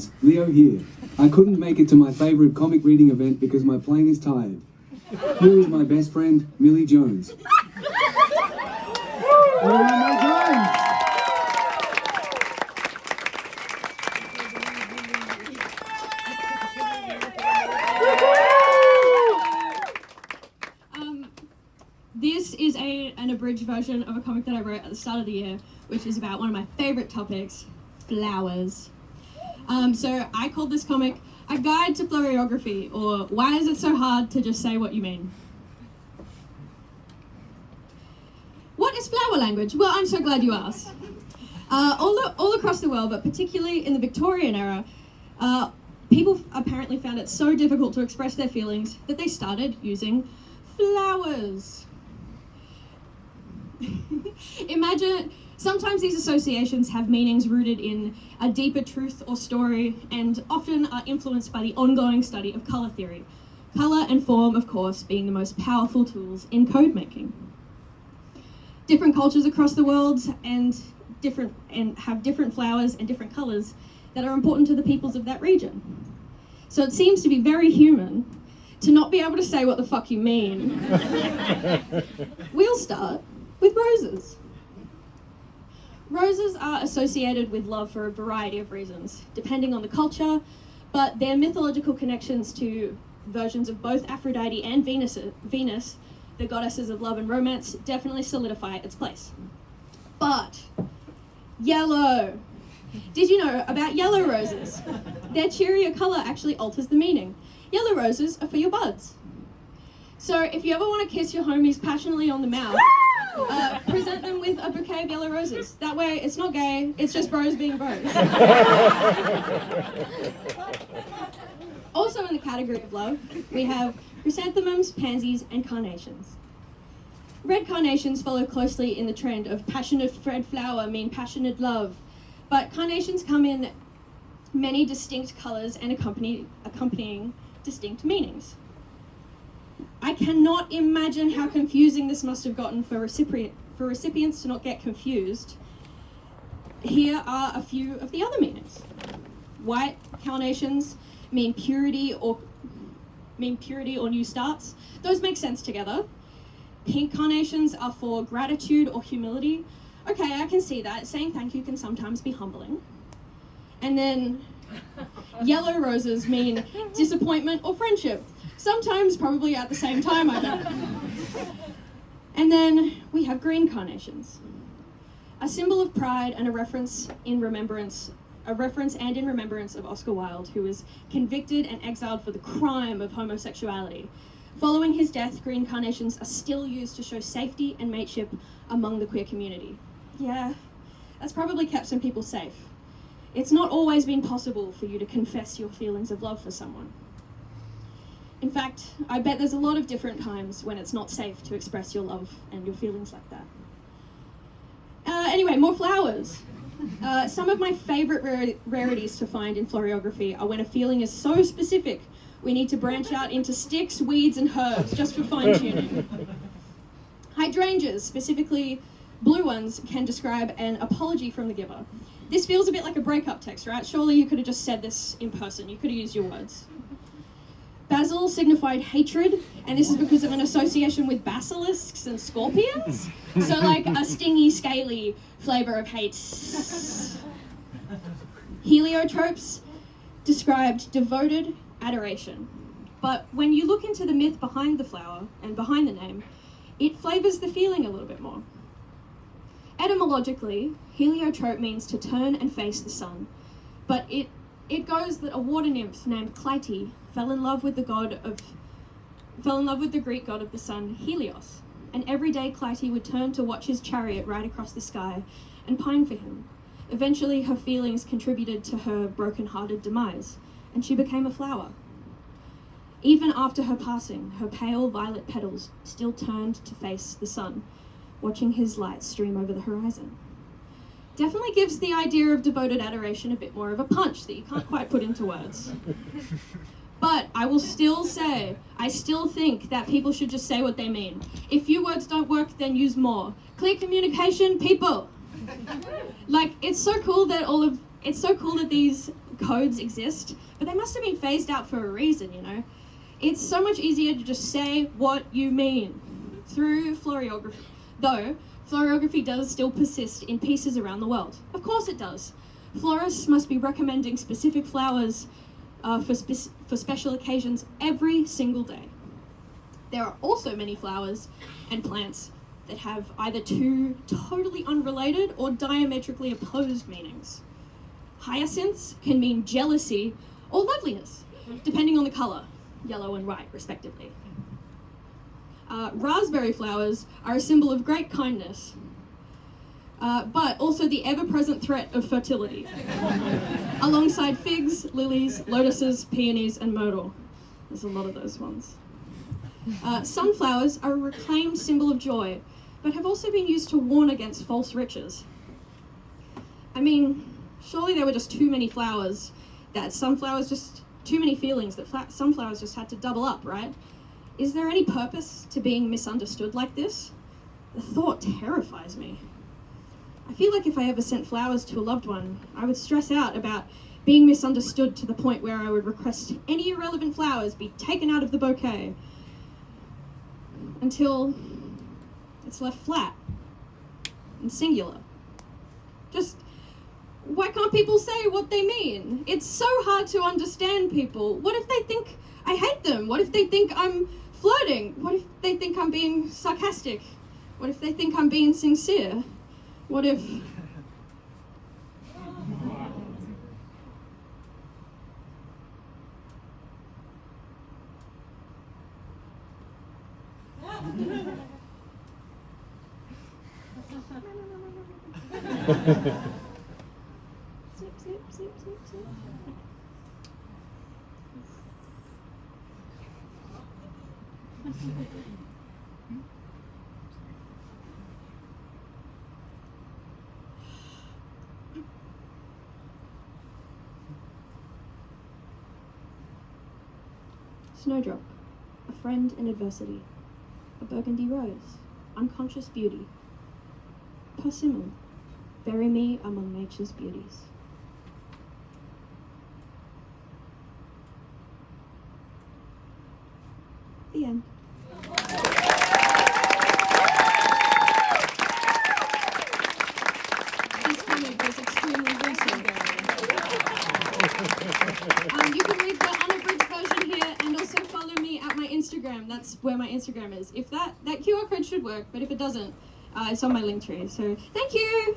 guys, Leo here. I couldn't make it to my favourite comic reading event because my plane is tired. Here is my best friend, Millie Jones. This is an abridged version of a comic that I wrote at the start of the year, which is about one of my favourite topics, flowers. So I called this comic A Guide to Floriography, or Why Is It So Hard to Just Say What You Mean? What is flower language? Well, I'm so glad you asked. All across the world, but particularly in the Victorian era, people apparently found it so difficult to express their feelings that they started using flowers. Imagine, sometimes these associations have meanings rooted in a deeper truth or story, and often are influenced by the ongoing study of colour theory. Colour and form, of course, being the most powerful tools in code making. Different cultures across the world have different flowers and different colours that are important to the peoples of that region. So it seems to be very human to not be able to say what the fuck you mean. We'll start with roses. Roses are associated with love for a variety of reasons, depending on the culture, but their mythological connections to versions of both Aphrodite and Venus, the goddesses of love and romance, definitely solidify its place. But yellow. Did you know about yellow roses? Their cheerier colour actually alters the meaning. Yellow roses are for your buds. So if you ever want to kiss your homies passionately on the mouth, present them with a bouquet of yellow roses. That way it's not gay, it's just bros being bros. Also in the category of love, we have chrysanthemums, pansies, and carnations. Red carnations follow closely in the trend of passionate red flower mean passionate love, but carnations come in many distinct colours and accompanying distinct meanings. I cannot imagine how confusing this must have gotten for recipients to not get confused. Here are a few of the other meanings. White carnations mean purity or new starts. Those make sense together. Pink carnations are for gratitude or humility. Okay, I can see that. Saying thank you can sometimes be humbling. And then yellow roses mean disappointment or friendship. Sometimes probably at the same time, I bet. And then we have green carnations. A symbol of pride and a reference and in remembrance of Oscar Wilde, who was convicted and exiled for the crime of homosexuality. Following his death, green carnations are still used to show safety and mateship among the queer community. Yeah, that's probably kept some people safe. It's not always been possible for you to confess your feelings of love for someone. In fact, I bet there's a lot of different times when it's not safe to express your love and your feelings like that. Anyway, more flowers. Some of my favourite rarities to find in floriography are when a feeling is so specific we need to branch out into sticks, weeds, and herbs just for fine-tuning. Hydrangeas, specifically blue ones, can describe an apology from the giver. This feels a bit like a breakup text, right? Surely you could have just said this in person. You could have used your words. Basil signified hatred, and this is because of an association with basilisks and scorpions. So like a stingy, scaly flavour of hate. Heliotropes described devoted adoration. But when you look into the myth behind the flower and behind the name, it flavours the feeling a little bit more. Etymologically, heliotrope means to turn and face the sun, but it goes that a water nymph named Clytie fell in love with the Greek god of the sun, Helios, and every day Clytie would turn to watch his chariot ride across the sky and pine for him. Eventually, her feelings contributed to her broken-hearted demise, and she became a flower. Even after her passing, her pale violet petals still turned to face the sun, watching his light stream over the horizon. Definitely gives the idea of devoted adoration a bit more of a punch that you can't quite put into words. But I will still say, I still think that people should just say what they mean. If few words don't work, then use more. Clear communication, people. Like, it's so cool that these codes exist, but they must have been phased out for a reason, you know? It's so much easier to just say what you mean through floriography. Though, floriography does still persist in pieces around the world. Of course it does. Florists must be recommending specific flowers for special occasions every single day. There are also many flowers and plants that have either two totally unrelated or diametrically opposed meanings. Hyacinths can mean jealousy or loveliness, depending on the colour, yellow and white, respectively. Raspberry flowers are a symbol of great kindness, but also the ever-present threat of fertility, alongside figs, lilies, lotuses, peonies, and myrtle. There's a lot of those ones. Sunflowers are a reclaimed symbol of joy, but have also been used to warn against false riches. I mean, surely there were just too many flowers, that sunflowers just, too many feelings that sunflowers just had to double up, right? Is there any purpose to being misunderstood like this? The thought terrifies me. I feel like if I ever sent flowers to a loved one, I would stress out about being misunderstood to the point where I would request any irrelevant flowers be taken out of the bouquet until it's left flat and singular. Just, why can't people say what they mean? It's so hard to understand people. What if they think I hate them? What if they think I'm flirting? What if they think I'm being sarcastic? What if they think I'm being sincere? What if... Zip, zip, zip, zip, zip. Snowdrop, a friend in adversity. A burgundy rose, unconscious beauty. Persimmon, bury me among nature's beauties. The end. This comic was extremely recent. You can read the unabridged version here and also follow me at my Instagram. That's where my Instagram is. If that QR code should work, but if it doesn't, it's on my link tree. So thank you!